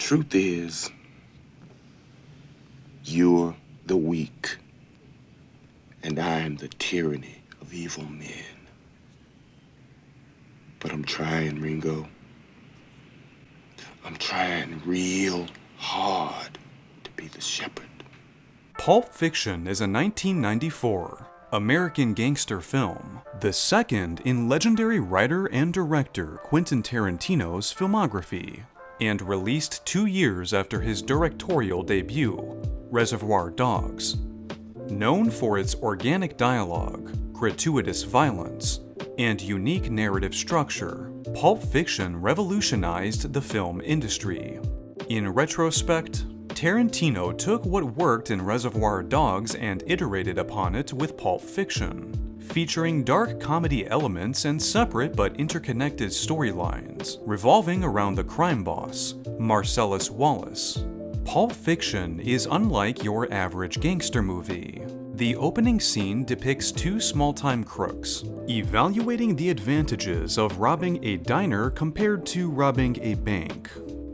truth is, you're the weak, and I am the tyranny of evil men. But I'm trying, Ringo. I'm trying real hard to be the shepherd. Pulp Fiction is a 1994 American gangster film, the second in legendary writer and director Quentin Tarantino's filmography, and released 2 years after his directorial debut, Reservoir Dogs. Known for its organic dialogue, gratuitous violence, and unique narrative structure, Pulp Fiction revolutionized the film industry. In retrospect, Tarantino took what worked in Reservoir Dogs and iterated upon it with Pulp Fiction, featuring dark comedy elements and separate but interconnected storylines revolving around the crime boss, Marcellus Wallace. Pulp Fiction is unlike your average gangster movie. The opening scene depicts two small-time crooks evaluating the advantages of robbing a diner compared to robbing a bank.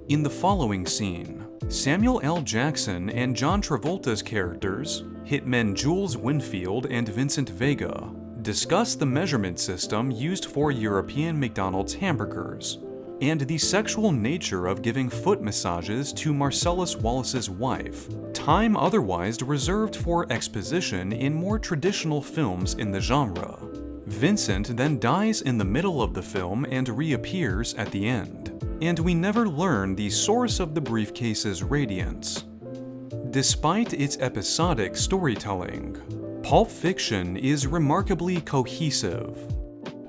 In the following scene, Samuel L. Jackson and John Travolta's characters, hitmen Jules Winfield and Vincent Vega, discuss the measurement system used for European McDonald's hamburgers, and the sexual nature of giving foot massages to Marcellus Wallace's wife, time otherwise reserved for exposition in more traditional films in the genre. Vincent then dies in the middle of the film and reappears at the end, and we never learn the source of the briefcase's radiance. Despite its episodic storytelling, Pulp Fiction is remarkably cohesive.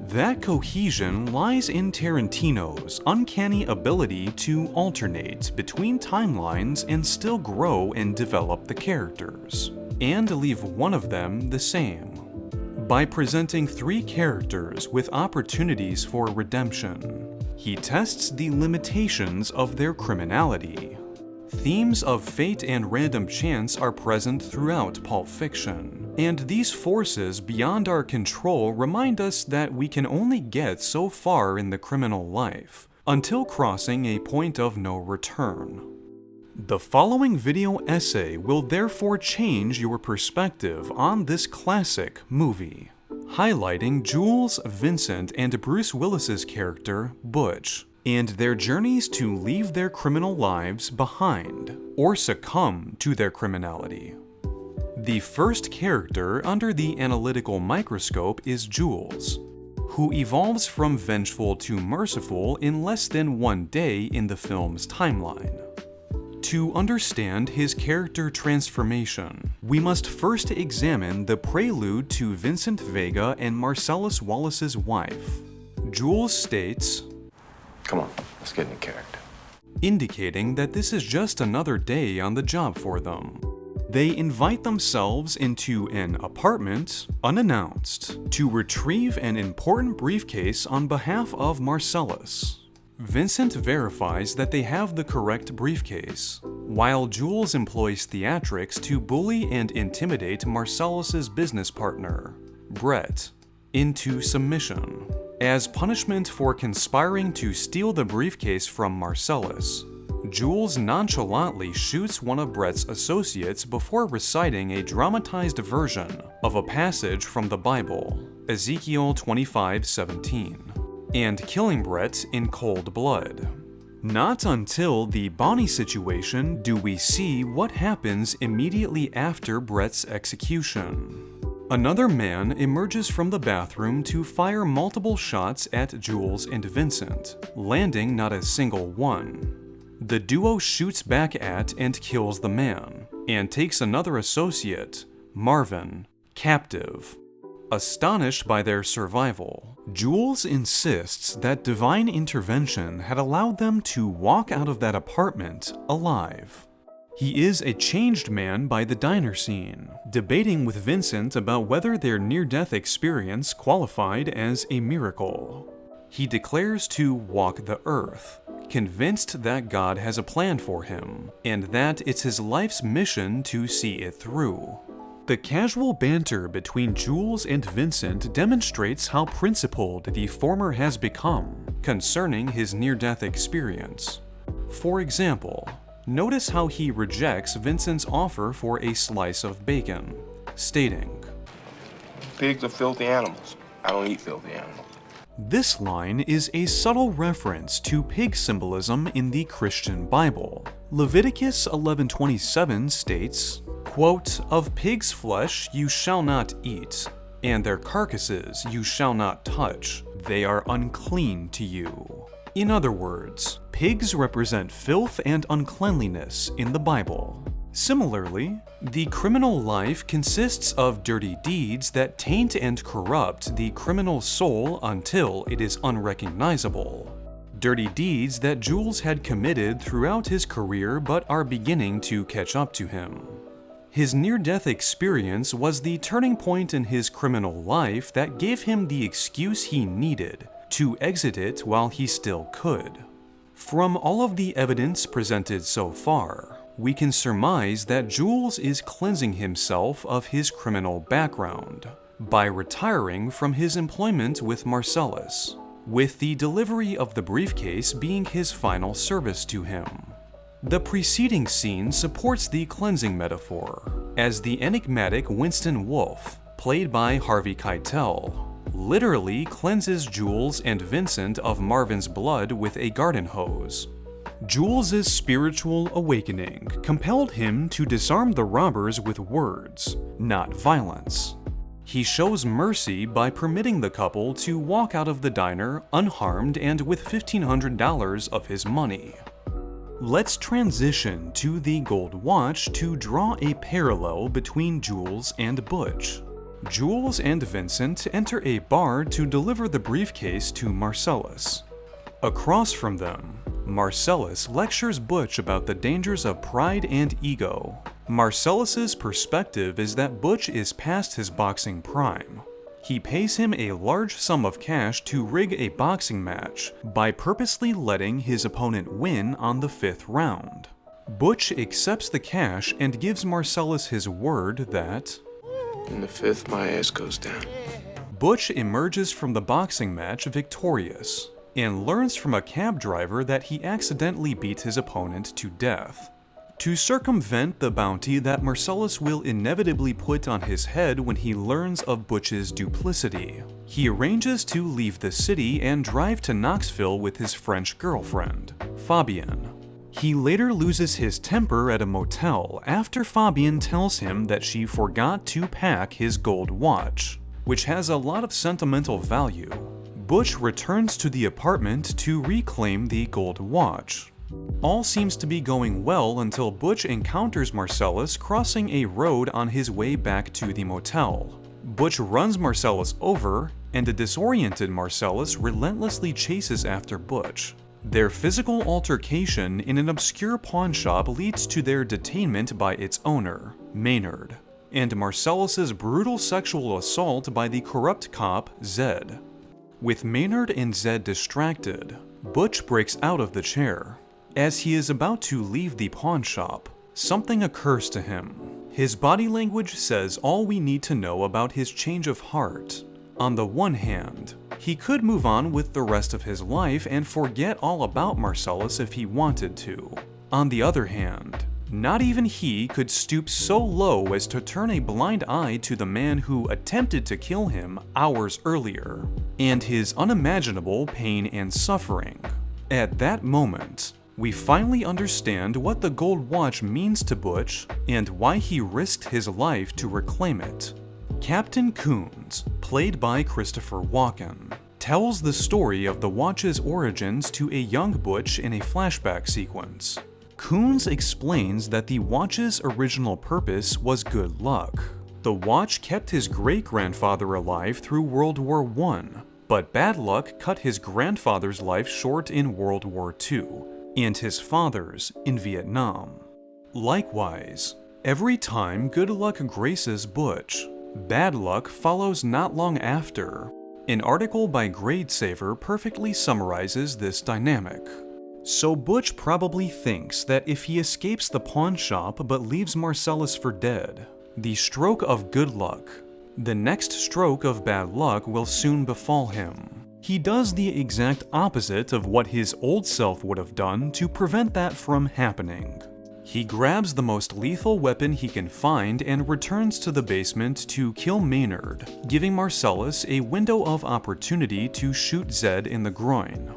That cohesion lies in Tarantino's uncanny ability to alternate between timelines and still grow and develop the characters, and leave one of them the same. By presenting three characters with opportunities for redemption, he tests the limitations of their criminality. Themes of fate and random chance are present throughout Pulp Fiction, and these forces beyond our control remind us that we can only get so far in the criminal life until crossing a point of no return. The following video essay will therefore change your perspective on this classic movie, highlighting Jules, Vincent, and Bruce Willis's character, Butch, and their journeys to leave their criminal lives behind, or succumb to their criminality. The first character under the analytical microscope is Jules, who evolves from vengeful to merciful in less than 1 day in the film's timeline. To understand his character transformation, we must first examine the prelude to Vincent Vega and Marcellus Wallace's wife. Jules states, Come on, let's get into character. Indicating that this is just another day on the job for them. They invite themselves into an apartment, unannounced, to retrieve an important briefcase on behalf of Marcellus. Vincent verifies that they have the correct briefcase, while Jules employs theatrics to bully and intimidate Marcellus's business partner, Brett, into submission. As punishment for conspiring to steal the briefcase from Marcellus, Jules nonchalantly shoots one of Brett's associates before reciting a dramatized version of a passage from the Bible, Ezekiel 25:17, and killing Brett in cold blood. Not until the Bonnie situation do we see what happens immediately after Brett's execution. Another man emerges from the bathroom to fire multiple shots at Jules and Vincent, landing not a single one. The duo shoots back at and kills the man, and takes another associate, Marvin, captive. Astonished by their survival, Jules insists that divine intervention had allowed them to walk out of that apartment alive. He is a changed man by the diner scene, debating with Vincent about whether their near-death experience qualified as a miracle. He declares to walk the earth, convinced that God has a plan for him, and that it's his life's mission to see it through. The casual banter between Jules and Vincent demonstrates how principled the former has become concerning his near-death experience. For example, notice how he rejects Vincent's offer for a slice of bacon, stating, Pigs are filthy animals. I don't eat filthy animals. This line is a subtle reference to pig symbolism in the Christian Bible. Leviticus 11:27 states, quote, Of pig's flesh you shall not eat, and their carcasses you shall not touch. They are unclean to you. In other words, pigs represent filth and uncleanliness in the Bible. Similarly, the criminal life consists of dirty deeds that taint and corrupt the criminal soul until it is unrecognizable. Dirty deeds that Jules had committed throughout his career but are beginning to catch up to him. His near-death experience was the turning point in his criminal life that gave him the excuse he needed to exit it while he still could. From all of the evidence presented so far, we can surmise that Jules is cleansing himself of his criminal background by retiring from his employment with Marcellus, with the delivery of the briefcase being his final service to him. The preceding scene supports the cleansing metaphor, as the enigmatic Winston Wolfe, played by Harvey Keitel, literally cleanses Jules and Vincent of Marvin's blood with a garden hose. Jules' spiritual awakening compelled him to disarm the robbers with words, not violence. He shows mercy by permitting the couple to walk out of the diner unharmed and with $1,500 of his money. Let's transition to the gold watch to draw a parallel between Jules and Butch. Jules and Vincent enter a bar to deliver the briefcase to Marcellus. Across from them, Marcellus lectures Butch about the dangers of pride and ego. Marcellus's perspective is that Butch is past his boxing prime. He pays him a large sum of cash to rig a boxing match by purposely letting his opponent win on the 5th round. Butch accepts the cash and gives Marcellus his word that, In the 5th, my ass goes down. Butch emerges from the boxing match victorious, and learns from a cab driver that he accidentally beat his opponent to death. To circumvent the bounty that Marcellus will inevitably put on his head when he learns of Butch's duplicity, he arranges to leave the city and drive to Knoxville with his French girlfriend, Fabienne. He later loses his temper at a motel after Fabienne tells him that she forgot to pack his gold watch, which has a lot of sentimental value. Butch returns to the apartment to reclaim the gold watch. All seems to be going well until Butch encounters Marcellus crossing a road on his way back to the motel. Butch runs Marcellus over, and a disoriented Marcellus relentlessly chases after Butch. Their physical altercation in an obscure pawn shop leads to their detainment by its owner, Maynard, and Marcellus's brutal sexual assault by the corrupt cop, Zed. With Maynard and Zed distracted, Butch breaks out of the chair. As he is about to leave the pawn shop, something occurs to him. His body language says all we need to know about his change of heart. On the one hand, he could move on with the rest of his life and forget all about Marcellus if he wanted to. On the other hand, not even he could stoop so low as to turn a blind eye to the man who attempted to kill him hours earlier, and his unimaginable pain and suffering. At that moment, we finally understand what the gold watch means to Butch and why he risked his life to reclaim it. Captain Coons, played by Christopher Walken, tells the story of the watch's origins to a young Butch in a flashback sequence. Coons explains that the watch's original purpose was good luck. The watch kept his great-grandfather alive through World War I, but bad luck cut his grandfather's life short in World War II, and his father's in Vietnam. Likewise, every time good luck graces Butch, bad luck follows not long after. An article by GradeSaver perfectly summarizes this dynamic. So Butch probably thinks that if he escapes the pawn shop but leaves Marcellus for dead, the stroke of good luck, the next stroke of bad luck will soon befall him. He does the exact opposite of what his old self would have done to prevent that from happening. He grabs the most lethal weapon he can find and returns to the basement to kill Maynard, giving Marcellus a window of opportunity to shoot Zed in the groin.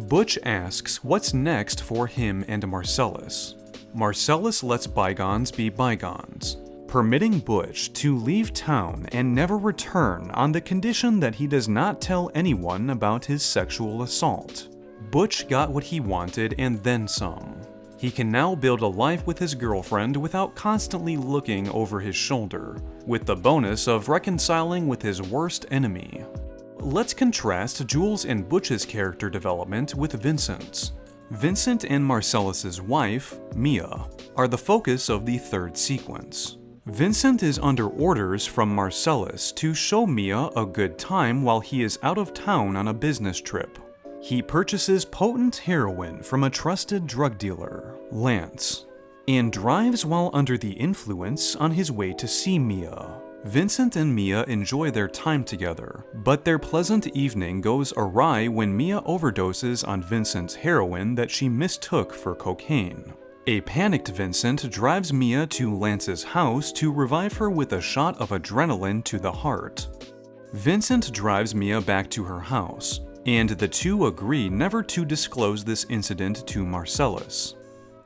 Butch asks what's next for him and Marcellus. Marcellus lets bygones be bygones, permitting Butch to leave town and never return on the condition that he does not tell anyone about his sexual assault. Butch got what he wanted and then some. He can now build a life with his girlfriend without constantly looking over his shoulder, with the bonus of reconciling with his worst enemy. Let's contrast Jules and Butch's character development with Vincent's. Vincent and Marcellus's wife, Mia, are the focus of the third sequence. Vincent is under orders from Marcellus to show Mia a good time while he is out of town on a business trip. He purchases potent heroin from a trusted drug dealer, Lance, and drives while under the influence on his way to see Mia. Vincent and Mia enjoy their time together, but their pleasant evening goes awry when Mia overdoses on Vincent's heroin that she mistook for cocaine. A panicked Vincent drives Mia to Lance's house to revive her with a shot of adrenaline to the heart. Vincent drives Mia back to her house, and the two agree never to disclose this incident to Marcellus.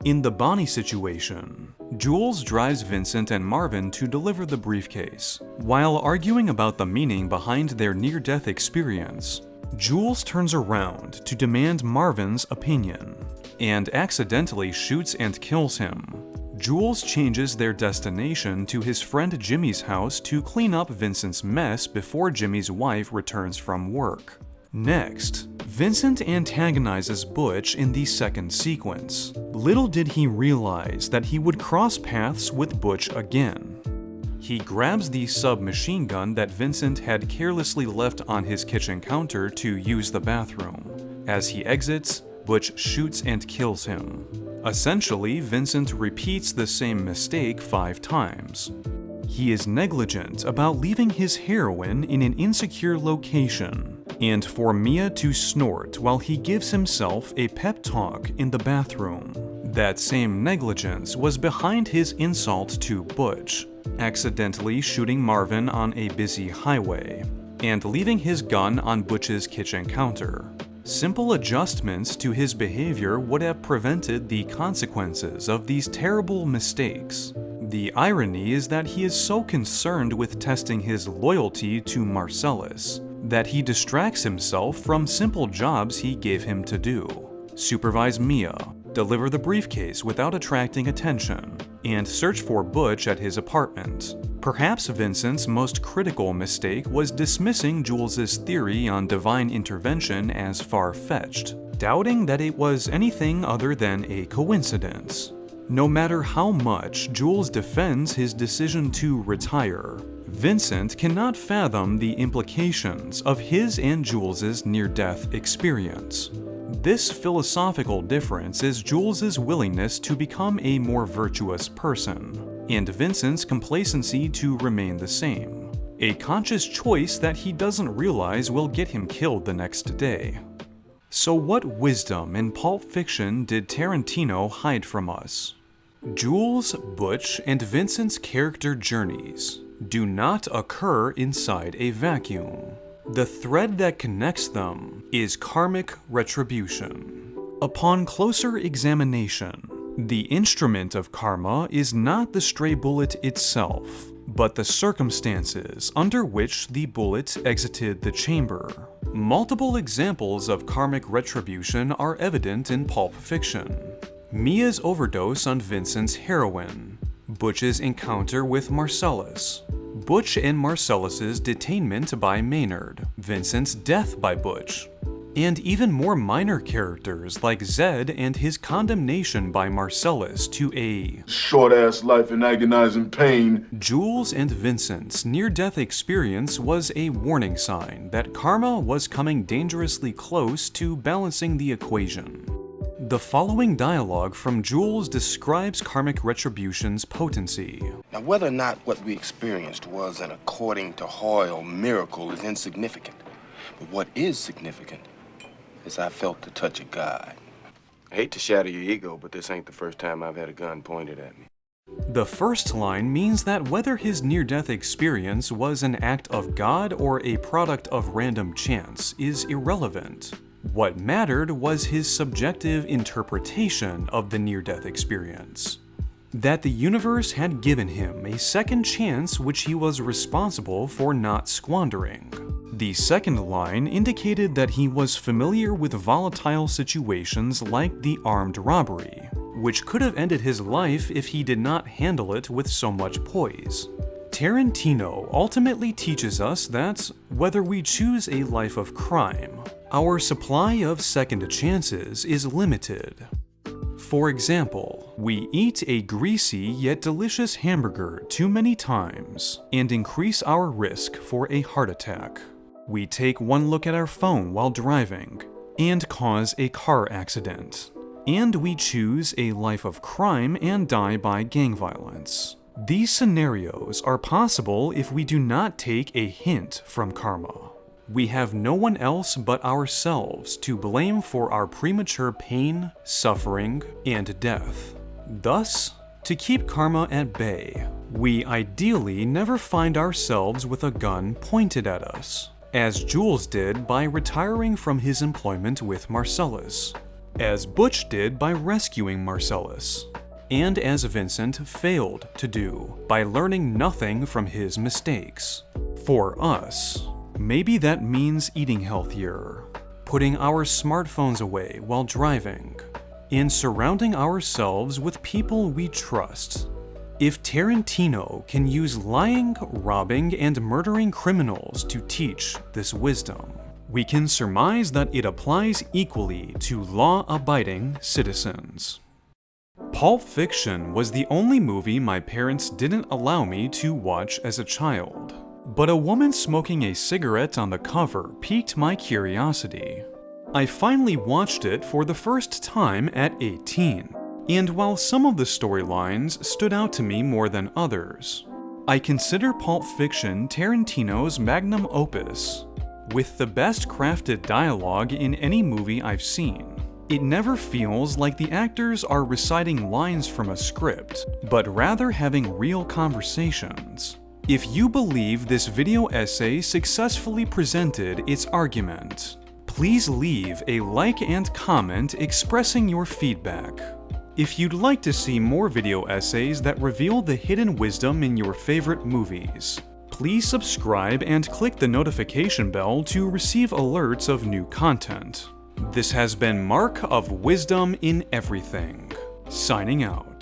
In the Bonnie situation, Jules drives Vincent and Marvin to deliver the briefcase. While arguing about the meaning behind their near-death experience, Jules turns around to demand Marvin's opinion, and accidentally shoots and kills him. Jules changes their destination to his friend Jimmy's house to clean up Vincent's mess before Jimmy's wife returns from work. Next, Vincent antagonizes Butch in the second sequence. Little did he realize that he would cross paths with Butch again. He grabs the submachine gun that Vincent had carelessly left on his kitchen counter to use the bathroom. As he exits, Butch shoots and kills him. Essentially, Vincent repeats the same mistake 5 times. He is negligent about leaving his heroin in an insecure location, and for Mia to snort while he gives himself a pep talk in the bathroom. That same negligence was behind his insult to Butch, accidentally shooting Marvin on a busy highway, and leaving his gun on Butch's kitchen counter. Simple adjustments to his behavior would have prevented the consequences of these terrible mistakes. The irony is that he is so concerned with testing his loyalty to Marcellus that he distracts himself from simple jobs he gave him to do. Supervise Mia, deliver the briefcase without attracting attention, and search for Butch at his apartment. Perhaps Vincent's most critical mistake was dismissing Jules's theory on divine intervention as far-fetched, doubting that it was anything other than a coincidence. No matter how much Jules defends his decision to retire, Vincent cannot fathom the implications of his and Jules's near-death experience. This philosophical difference is Jules's willingness to become a more virtuous person, and Vincent's complacency to remain the same. A conscious choice that he doesn't realize will get him killed the next day. So what wisdom in Pulp Fiction did Tarantino hide from us? Jules, Butch, and Vincent's character journeys do not occur inside a vacuum. The thread that connects them is karmic retribution. Upon closer examination, the instrument of karma is not the stray bullet itself, but the circumstances under which the bullet exited the chamber. Multiple examples of karmic retribution are evident in Pulp Fiction. Mia's overdose on Vincent's heroin, Butch's encounter with Marcellus, Butch and Marcellus's detainment by Maynard, Vincent's death by Butch, and even more minor characters like Zed and his condemnation by Marcellus to a short-ass life in agonizing pain. Jules and Vincent's near-death experience was a warning sign that karma was coming dangerously close to balancing the equation. The following dialogue from Jules describes karmic retribution's potency. Now, whether or not what we experienced was an according to Hoyle miracle is insignificant. But what is significant is I felt the touch of God. I hate to shatter your ego, but this ain't the first time I've had a gun pointed at me. The first line means that whether his near-death experience was an act of God or a product of random chance is irrelevant. What mattered was his subjective interpretation of the near-death experience. That the universe had given him a second chance which he was responsible for not squandering. The second line indicated that he was familiar with volatile situations like the armed robbery, which could have ended his life if he did not handle it with so much poise. Tarantino ultimately teaches us that, whether we choose a life of crime, our supply of second chances is limited. For example, we eat a greasy yet delicious hamburger too many times and increase our risk for a heart attack. We take one look at our phone while driving and cause a car accident. And we choose a life of crime and die by gang violence. These scenarios are possible if we do not take a hint from karma. We have no one else but ourselves to blame for our premature pain, suffering, and death. Thus, to keep karma at bay, we ideally never find ourselves with a gun pointed at us, as Jules did by retiring from his employment with Marcellus, as Butch did by rescuing Marcellus, and as Vincent failed to do by learning nothing from his mistakes. For us, maybe that means eating healthier, putting our smartphones away while driving, and surrounding ourselves with people we trust. If Tarantino can use lying, robbing, and murdering criminals to teach this wisdom, we can surmise that it applies equally to law-abiding citizens. Pulp Fiction was the only movie my parents didn't allow me to watch as a child, but a woman smoking a cigarette on the cover piqued my curiosity. I finally watched it for the first time at 18, and while some of the storylines stood out to me more than others, I consider Pulp Fiction Tarantino's magnum opus. With the best crafted dialogue in any movie I've seen, it never feels like the actors are reciting lines from a script, but rather having real conversations. If you believe this video essay successfully presented its argument, please leave a like and comment expressing your feedback. If you'd like to see more video essays that reveal the hidden wisdom in your favorite movies, please subscribe and click the notification bell to receive alerts of new content. This has been Mark of Wisdom in Everything, signing out.